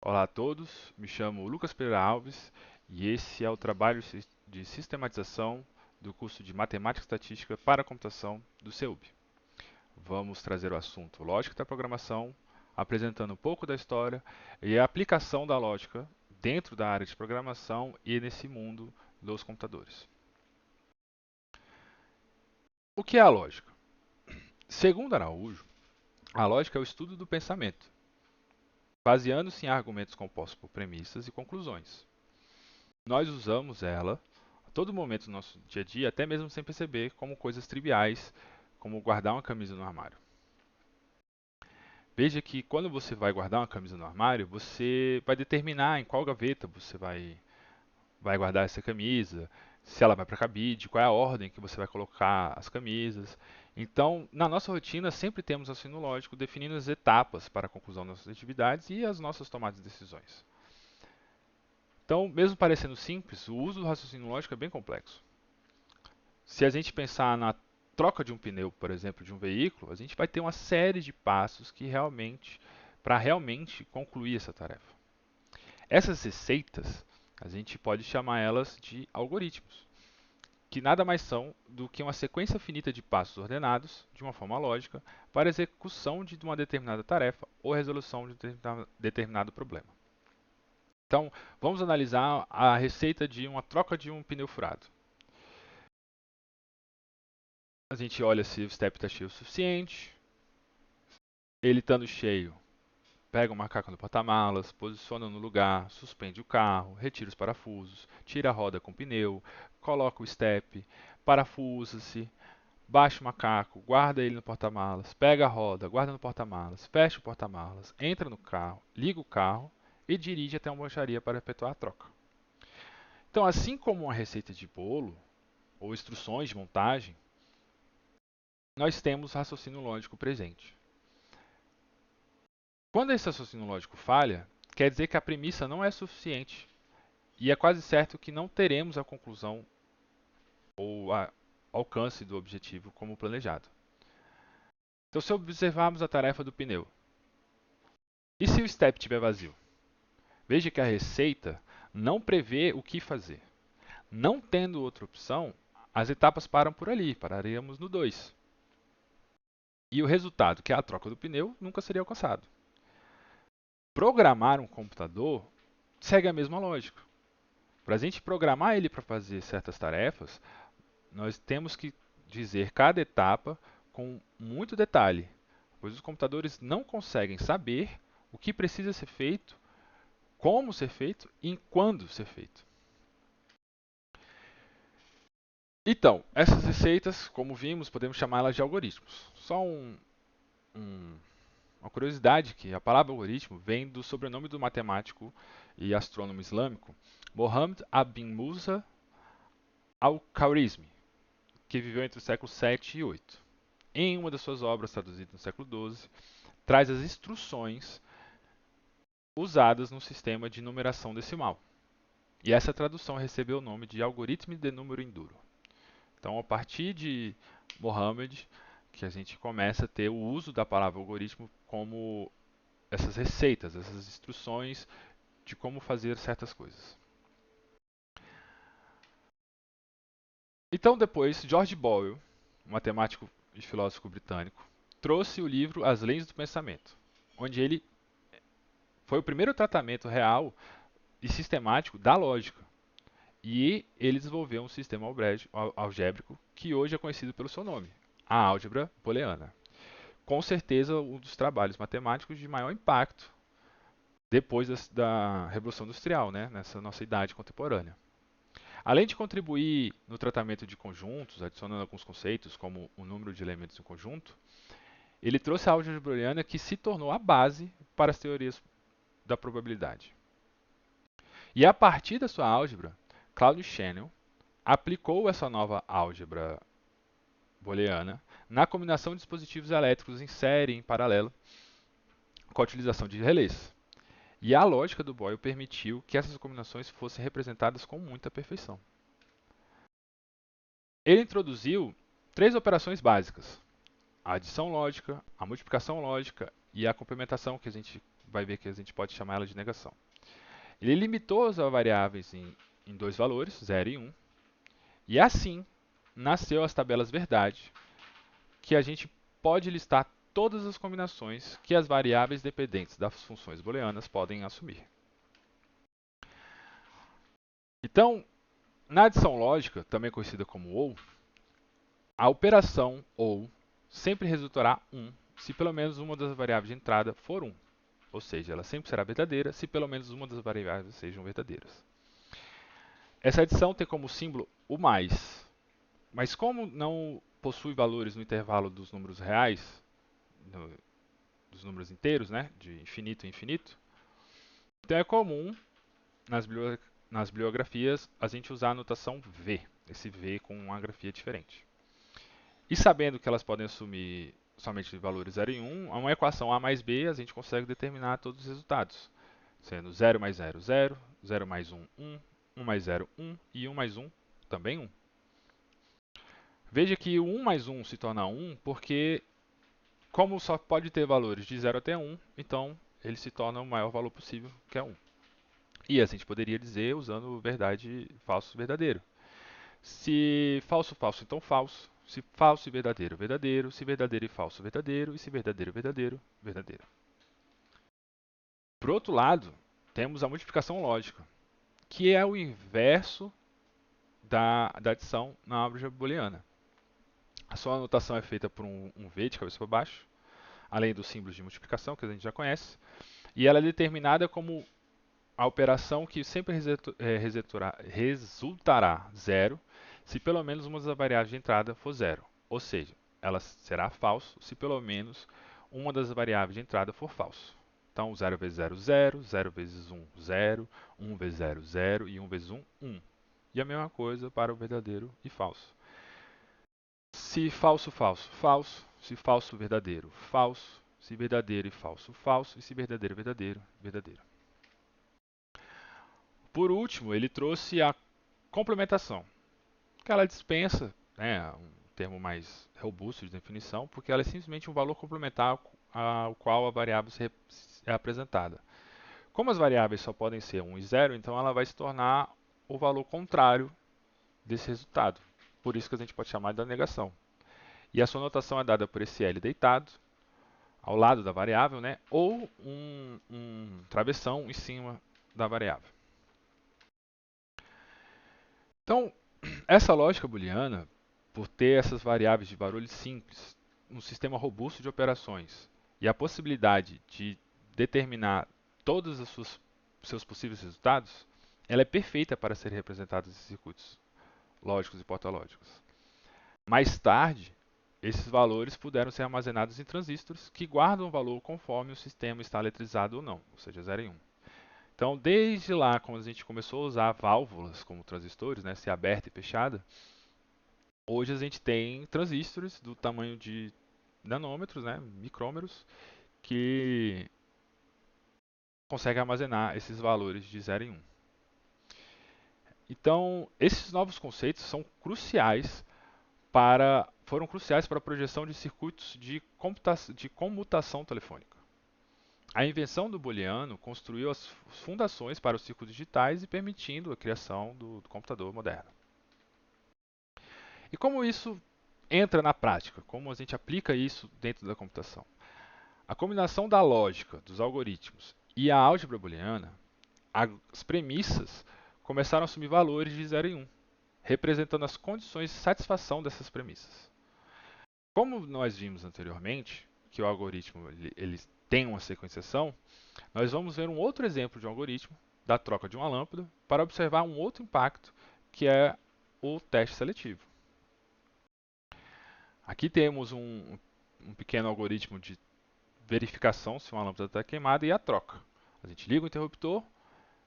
Olá a todos, me chamo Lucas Pereira Alves e esse é o trabalho de sistematização do curso de Matemática e Estatística para a Computação do CEUB. Vamos trazer o assunto lógica da programação, apresentando um pouco da história e a aplicação da lógica dentro da área de programação e nesse mundo dos computadores. O que é a lógica? Segundo Araújo, a lógica é o estudo do pensamento, baseando-se em argumentos compostos por premissas e conclusões. Nós usamos ela a todo momento do nosso dia a dia, até mesmo sem perceber, como coisas triviais, como guardar uma camisa no armário. Veja que quando você vai guardar uma camisa no armário, você vai determinar em qual gaveta você vai guardar essa camisa, se ela vai para cabide, qual é a ordem que você vai colocar as camisas. Então, na nossa rotina, sempre temos raciocínio lógico definindo as etapas para a conclusão das nossas atividades e as nossas tomadas de decisões. Então, mesmo parecendo simples, o uso do raciocínio lógico é bem complexo. Se a gente pensar na troca de um pneu, por exemplo, de um veículo, a gente vai ter uma série de passos que para realmente concluir essa tarefa. Essas receitas, a gente pode chamar elas de algoritmos, que nada mais são do que uma sequência finita de passos ordenados, de uma forma lógica, para a execução de uma determinada tarefa ou resolução de um determinado problema. Então, vamos analisar a receita de uma troca de um pneu furado. A gente olha se o step está cheio o suficiente. Ele estando cheio, pega o macaco no porta-malas, posiciona no lugar, suspende o carro, retira os parafusos, tira a roda com o pneu, coloca o step, parafusa-se, baixa o macaco, guarda ele no porta-malas, pega a roda, guarda no porta-malas, fecha o porta-malas, entra no carro, liga o carro e dirige até uma borracharia para efetuar a troca. Então, assim como uma receita de bolo ou instruções de montagem, nós temos raciocínio lógico presente. Quando esse raciocínio lógico falha, quer dizer que a premissa não é suficiente e é quase certo que não teremos a conclusão ou o alcance do objetivo como planejado. Então, se observarmos a tarefa do pneu, e se o step estiver vazio? Veja que a receita não prevê o que fazer. Não tendo outra opção, as etapas param por ali, pararíamos no 2. E o resultado, que é a troca do pneu, nunca seria alcançado. Programar um computador segue a mesma lógica. Para a gente programar ele para fazer certas tarefas, nós temos que dizer cada etapa com muito detalhe, pois os computadores não conseguem saber o que precisa ser feito, como ser feito e quando ser feito. Então, essas receitas, como vimos, podemos chamá-las de algoritmos. Só uma curiosidade que a palavra algoritmo vem do sobrenome do matemático e astrônomo islâmico Mohammed ibn Musa al-Khwarizmi, que viveu entre os séculos 7 e 8. Em uma das suas obras, traduzida no século 12, traz as instruções usadas no sistema de numeração decimal. E essa tradução recebeu o nome de algoritmo de número enduro. Então, a partir de Mohammed, que a gente começa a ter o uso da palavra algoritmo como essas receitas, essas instruções de como fazer certas coisas. Então, depois, George Boyle, um matemático e filósofo britânico, trouxe o livro As Leis do Pensamento, onde ele foi o primeiro tratamento real e sistemático da lógica. E ele desenvolveu um sistema algébrico que hoje é conhecido pelo seu nome, a álgebra booleana. Com certeza, um dos trabalhos matemáticos de maior impacto depois da Revolução Industrial, né, nessa nossa idade contemporânea. Além de contribuir no tratamento de conjuntos, adicionando alguns conceitos como o número de elementos em conjunto, ele trouxe a álgebra booleana que se tornou a base para as teorias da probabilidade. E a partir da sua álgebra, Claude Shannon aplicou essa nova álgebra booleana na combinação de dispositivos elétricos em série e em paralelo com a utilização de relés. E a lógica do Boyle permitiu que essas combinações fossem representadas com muita perfeição. Ele introduziu três operações básicas: a adição lógica, a multiplicação lógica e a complementação, que a gente vai ver que a gente pode chamar ela de negação. Ele limitou as variáveis em dois valores, 0 e 1, e assim nasceu as tabelas verdade, que a gente pode listar todas as combinações que as variáveis dependentes das funções booleanas podem assumir. Então, na adição lógica, também conhecida como OU, a operação OU sempre resultará 1 se pelo menos uma das variáveis de entrada for 1. Ou seja, ela sempre será verdadeira se pelo menos uma das variáveis sejam verdadeiras. Essa adição tem como símbolo o mais, mas como não possui valores no intervalo dos números reais, dos números inteiros, né, de infinito a infinito, então é comum nas bibliografias a gente usar a notação V, esse V com uma grafia diferente. E sabendo que elas podem assumir somente valores 0 e 1, uma equação A mais B a gente consegue determinar todos os resultados, sendo 0 mais 0, 0, 0 mais 1, 1, 1 mais 0, 1 e 1 mais 1 também 1. Veja que o 1 mais 1 se torna 1 porque, como só pode ter valores de 0 até 1, então ele se torna o maior valor possível, que é 1. E assim a gente poderia dizer usando verdade, falso, verdadeiro. Se falso, falso, então falso. Se falso e verdadeiro, verdadeiro. Se verdadeiro e falso, verdadeiro. E se verdadeiro, verdadeiro, verdadeiro. Por outro lado, temos a multiplicação lógica, que é o inverso da adição na álgebra booleana. A sua anotação é feita por um V de cabeça para baixo, além dos símbolos de multiplicação, que a gente já conhece, e ela é determinada como a operação que sempre resultará zero se pelo menos uma das variáveis de entrada for zero. Ou seja, ela será falso se pelo menos uma das variáveis de entrada for falso. Então, 0 vezes 0, 0, 0 vezes 1, 0, 1 vezes 0, 0 e 1 vezes 1, 1. E a mesma coisa para o verdadeiro e falso. Se falso, falso, falso. Se falso, verdadeiro, falso. Se verdadeiro e falso, falso. E se verdadeiro, verdadeiro, verdadeiro. Por último, ele trouxe a complementação, que ela dispensa, né, um termo mais robusto de definição, porque ela é simplesmente um valor complementar ao qual a variável é apresentada. Como as variáveis só podem ser 1 e 0, então ela vai se tornar o valor contrário desse resultado. Por isso que a gente pode chamar de negação. E a sua notação é dada por esse L deitado, ao lado da variável, né, ou um travessão em cima da variável. Então, essa lógica booleana, por ter essas variáveis de barulho simples, um sistema robusto de operações e a possibilidade de determinar todos os seus possíveis resultados, ela é perfeita para ser representada em circuitos lógicos e portalógicos. Mais tarde, esses valores puderam ser armazenados em transistores que guardam o valor conforme o sistema está eletrizado ou não, ou seja, 0 e 1. Então, desde lá, quando a gente começou a usar válvulas como transistores, né, ser aberta e fechada, hoje a gente tem transistores do tamanho de nanômetros, né, micrômetros, que conseguem armazenar esses valores de 0 em 1. Então, esses novos conceitos foram cruciais para a projeção de circuitos de comutação telefônica. A invenção do booleano construiu as fundações para os circuitos digitais e permitindo a criação do computador moderno. E como isso entra na prática? Como a gente aplica isso dentro da computação? A combinação da lógica dos algoritmos e a álgebra booleana, as premissas começaram a assumir valores de 0 e 1, representando as condições de satisfação dessas premissas. Como nós vimos anteriormente, que o algoritmo ele tem uma sequenciação, nós vamos ver um outro exemplo de um algoritmo da troca de uma lâmpada para observar um outro impacto, que é o teste seletivo. Aqui temos um pequeno algoritmo de verificação se uma lâmpada está queimada e a troca. A gente liga o interruptor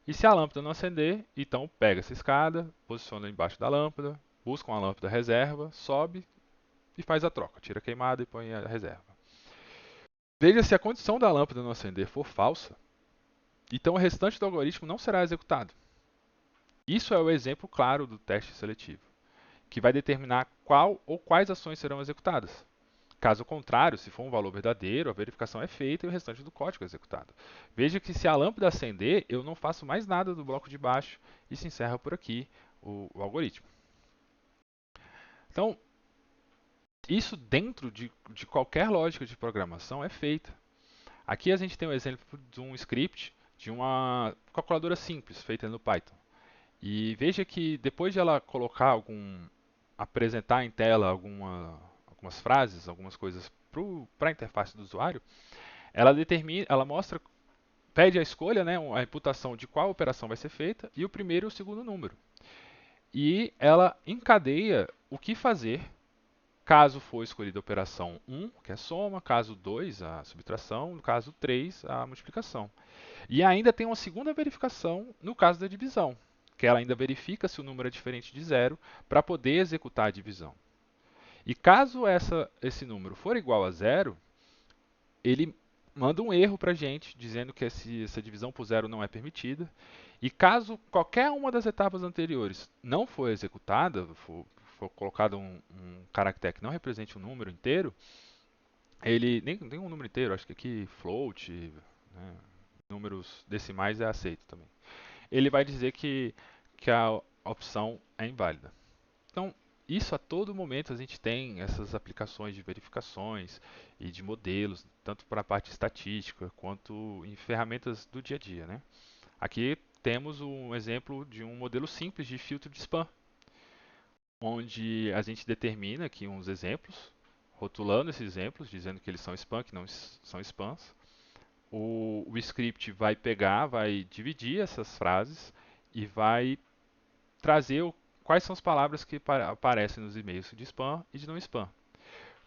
e se a lâmpada não acender, então pega essa escada, posiciona embaixo da lâmpada, busca uma lâmpada reserva, sobe e faz a troca. Tira a queimada e põe a reserva. Veja se a condição da lâmpada não acender for falsa, então o restante do algoritmo não será executado. Isso é o exemplo claro do teste seletivo, que vai determinar qual ou quais ações serão executadas. Caso contrário, se for um valor verdadeiro, a verificação é feita e o restante do código é executado. Veja que se a lâmpada acender, eu não faço mais nada do bloco de baixo e se encerra por aqui o algoritmo. Então, isso dentro de qualquer lógica de programação é feita. Aqui a gente tem um exemplo de um script de uma calculadora simples feita no Python. E veja que depois de ela apresentar em tela algumas frases, algumas coisas para a interface do usuário, ela mostra, pede a escolha, né, a imputação de qual operação vai ser feita e o primeiro e o segundo número. E ela encadeia o que fazer caso for escolhida a operação 1, que é a soma, caso 2, a subtração, no caso 3, a multiplicação. E ainda tem uma segunda verificação no caso da divisão, que ela ainda verifica se o número é diferente de zero para poder executar a divisão. E caso esse número for igual a zero, ele manda um erro para a gente, dizendo que essa divisão por zero não é permitida. E caso qualquer uma das etapas anteriores não for executada, for colocado um caractere que não represente um número inteiro, ele nem um número inteiro, acho que aqui float, né, números decimais é aceito também. Ele vai dizer que a opção é inválida. Então, isso a todo momento a gente tem essas aplicações de verificações e de modelos, tanto para a parte estatística quanto em ferramentas do dia a dia, né? Aqui temos um exemplo de um modelo simples de filtro de spam, onde a gente determina aqui uns exemplos, rotulando esses exemplos, dizendo que eles são spam, que não são spams. O script vai pegar, vai dividir essas frases e vai trazer quais são as palavras que aparecem nos e-mails de spam e de não spam.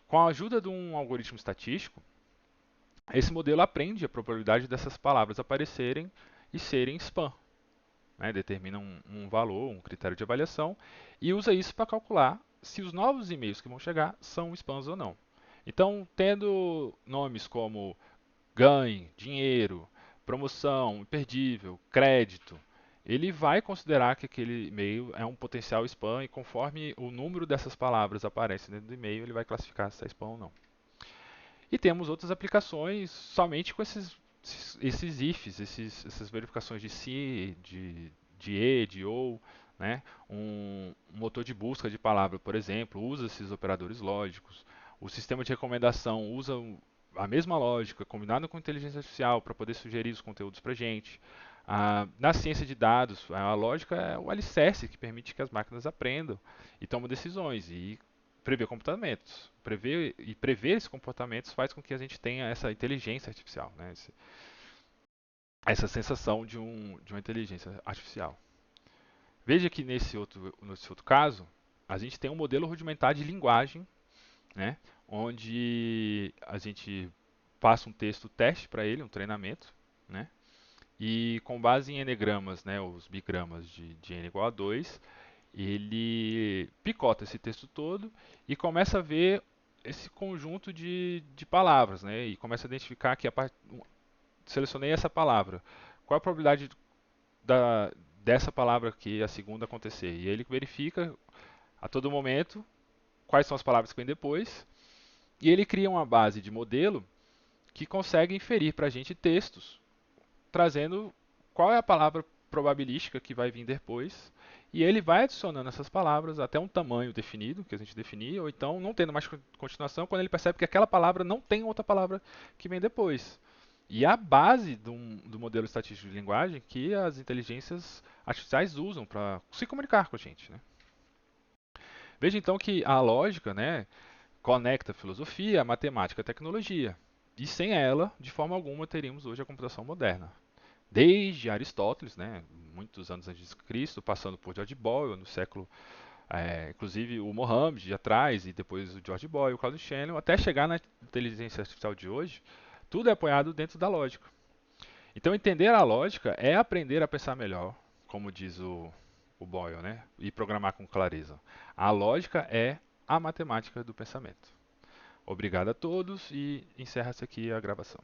Com a ajuda de um algoritmo estatístico, esse modelo aprende a probabilidade dessas palavras aparecerem e serem spam. Né? Determina um valor, um critério de avaliação e usa isso para calcular se os novos e-mails que vão chegar são spams ou não. Então, tendo nomes como ganhe, dinheiro, promoção, imperdível, crédito, ele vai considerar que aquele e-mail é um potencial spam e conforme o número dessas palavras aparece dentro do e-mail, ele vai classificar se é spam ou não. E temos outras aplicações somente com esses ifs, essas verificações de se, de e, de ou, né? Um motor de busca de palavra, por exemplo, usa esses operadores lógicos. O sistema de recomendação usa a mesma lógica, combinado com inteligência artificial, para poder sugerir os conteúdos para a gente. Na ciência de dados, a lógica é o alicerce que permite que as máquinas aprendam e tomem decisões e prever comportamentos. Prever esses comportamentos faz com que a gente tenha essa inteligência artificial, né? Essa sensação de uma inteligência artificial. Veja que nesse outro caso, a gente tem um modelo rudimentar de linguagem, né? Onde a gente passa um texto teste para ele, um treinamento, né? E com base em n-gramas, né, os bigramas de n igual a 2, ele picota esse texto todo e começa a ver esse conjunto de palavras, né? E começa a identificar que selecionei essa palavra. Qual a probabilidade da, dessa palavra aqui, a segunda, acontecer? E ele verifica a todo momento quais são as palavras que vêm depois. E ele cria uma base de modelo que consegue inferir para a gente textos, trazendo qual é a palavra probabilística que vai vir depois. E ele vai adicionando essas palavras até um tamanho definido, que a gente definia, ou então não tendo mais continuação, quando ele percebe que aquela palavra não tem outra palavra que vem depois. E a base do modelo estatístico de linguagem que as inteligências artificiais usam para se comunicar com a gente. Né? Veja então que a lógica, né, conecta a filosofia, a matemática e a tecnologia. E sem ela, de forma alguma, teríamos hoje a computação moderna. Desde Aristóteles, né, muitos anos antes de Cristo, passando por George Boyle no século, inclusive o Mohammed de atrás e depois o George Boyle, o Claude Shannon, até chegar na inteligência artificial de hoje, tudo é apoiado dentro da lógica. Então entender a lógica é aprender a pensar melhor, como diz o Boyle, né, e programar com clareza. A lógica é a matemática do pensamento. Obrigado a todos e encerra-se aqui a gravação.